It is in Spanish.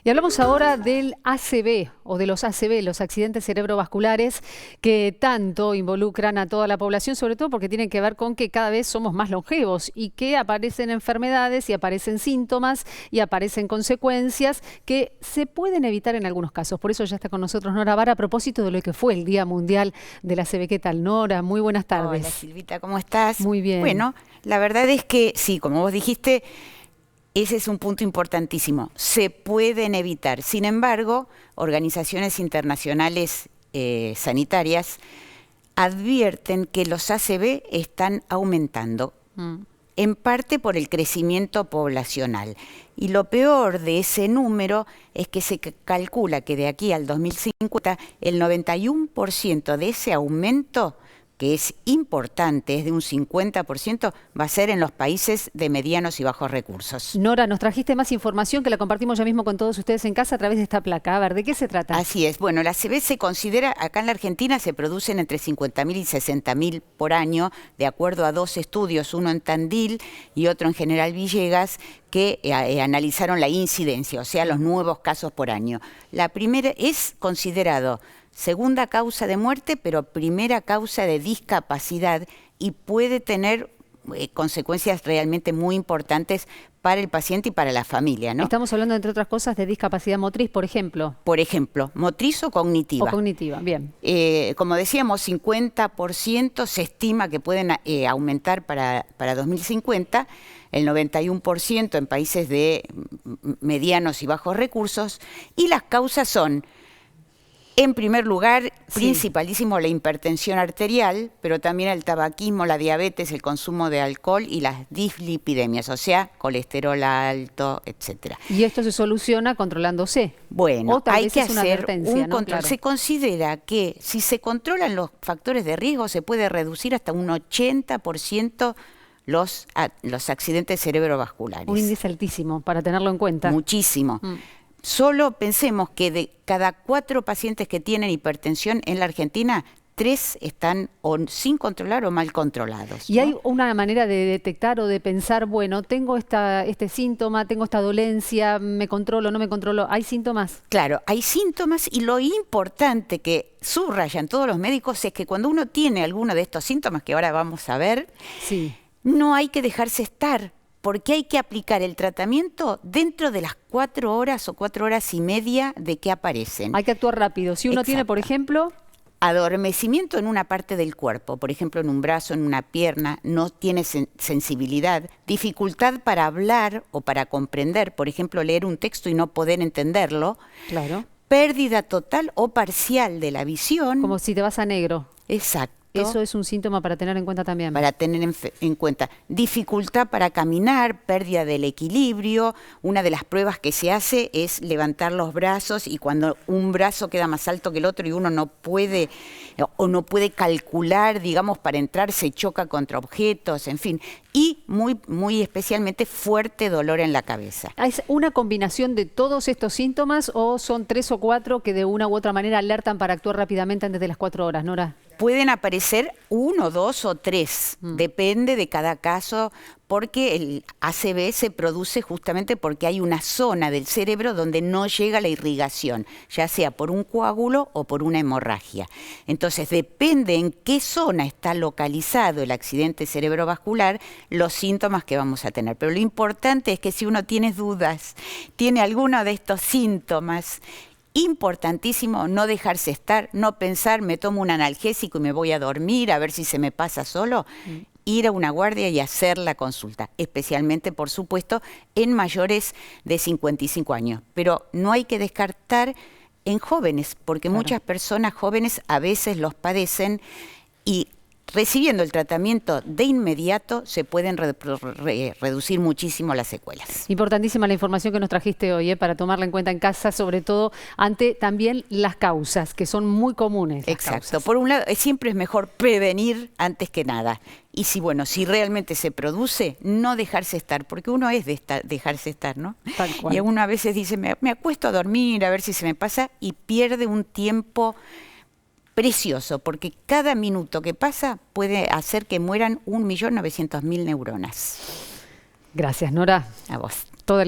Y hablamos ahora del ACV o de los ACV, los accidentes cerebrovasculares, que tanto involucran a toda la población, sobre todo porque tienen que ver con que cada vez somos más longevos y que aparecen enfermedades y aparecen síntomas y aparecen consecuencias que se pueden evitar en algunos casos. Por eso ya está con nosotros Nora Vara a propósito de lo que fue el Día Mundial del ACV. ¿Qué tal, Nora? Muy buenas tardes. Hola, Silvita, ¿cómo estás? Muy bien. Bueno, la verdad es que sí, como vos dijiste, ese es un punto importantísimo. Se pueden evitar. Sin embargo, organizaciones internacionales sanitarias advierten que los ACV están aumentando, en parte por el crecimiento poblacional. Y lo peor de ese número es que se calcula que de aquí al 2050 el 91% de ese aumento, que es importante, es de un 50%, va a ser en los países de medianos y bajos recursos. Nora, nos trajiste más información que la compartimos ya mismo con todos ustedes en casa a través de esta placa. A ver, ¿de qué se trata? Así es. Bueno, la ACV se considera, acá en la Argentina se producen entre 50.000 y 60.000 por año, de acuerdo a dos estudios, uno en Tandil y otro en General Villegas, que analizaron la incidencia, o sea, los nuevos casos por año. La primera es considerado segunda causa de muerte, pero primera causa de discapacidad y puede tener consecuencias realmente muy importantes para el paciente y para la familia, ¿no? Estamos hablando, entre otras cosas, de discapacidad motriz, por ejemplo. Por ejemplo, motriz o cognitiva. O cognitiva, bien. Como decíamos, 50% se estima que pueden aumentar para 2050, el 91% en países de medianos y bajos recursos, y las causas son, en primer lugar, principalísimo la hipertensión arterial, pero también el tabaquismo, la diabetes, el consumo de alcohol y las dislipidemias, o sea, colesterol alto, etcétera. Y esto se soluciona controlándose. Bueno, hay que hacer un ¿no? control. Claro. Se considera que si se controlan los factores de riesgo, se puede reducir hasta un 80% los accidentes cerebrovasculares. Un índice altísimo, para tenerlo en cuenta. Muchísimo. Solo pensemos que de cada 4 pacientes que tienen hipertensión en la Argentina, 3 están o sin controlar o mal controlados, ¿no? ¿Y hay una manera de detectar o de pensar, bueno, tengo este síntoma, tengo esta dolencia, me controlo, no me controlo? ¿Hay síntomas? Claro, hay síntomas y lo importante que subrayan todos los médicos es que cuando uno tiene alguno de estos síntomas, que ahora vamos a ver, no hay que dejarse estar, porque hay que aplicar el tratamiento dentro de las 4 horas o 4 horas y media de que aparecen. Hay que actuar rápido. Si uno tiene, por ejemplo, adormecimiento en una parte del cuerpo, por ejemplo en un brazo, en una pierna, no tiene sensibilidad, dificultad para hablar o para comprender, por ejemplo leer un texto y no poder entenderlo, claro, pérdida total o parcial de la visión. Como si te vas a negro. Exacto. Eso es un síntoma para tener en cuenta también. Para tener en cuenta. Dificultad para caminar, pérdida del equilibrio. Una de las pruebas que se hace es levantar los brazos y cuando un brazo queda más alto que el otro y uno no puede o no puede calcular, digamos, para entrar, se choca contra objetos, en fin. Y muy especialmente fuerte dolor en la cabeza. ¿Es una combinación de todos estos síntomas o son 3 o 4 que de una u otra manera alertan para actuar rápidamente antes de las 4 horas, Nora? Pueden aparecer 1, 2 o 3, depende de cada caso, porque el ACV se produce justamente porque hay una zona del cerebro donde no llega la irrigación, ya sea por un coágulo o por una hemorragia. Entonces, depende en qué zona está localizado el accidente cerebrovascular, los síntomas que vamos a tener. Pero lo importante es que si uno tiene dudas, tiene alguno de estos síntomas, importantísimo no dejarse estar, no pensar, me tomo un analgésico y me voy a dormir a ver si se me pasa solo. Ir a una guardia y hacer la consulta, especialmente, por supuesto, en mayores de 55 años. Pero no hay que descartar en jóvenes, porque muchas personas jóvenes a veces los padecen y recibiendo el tratamiento de inmediato se pueden reducir muchísimo las secuelas. Importantísima la información que nos trajiste hoy, para tomarla en cuenta en casa, sobre todo ante también las causas, que son muy comunes. Exacto. Por un lado, siempre es mejor prevenir antes que nada. Y si realmente se produce, no dejarse estar, porque uno es de dejarse estar, ¿no? Tal cual. Y uno a veces dice, me acuesto a dormir a ver si se me pasa, y pierde un tiempo precioso, porque cada minuto que pasa puede hacer que mueran 1.900.000 neuronas. Gracias, Nora. A vos.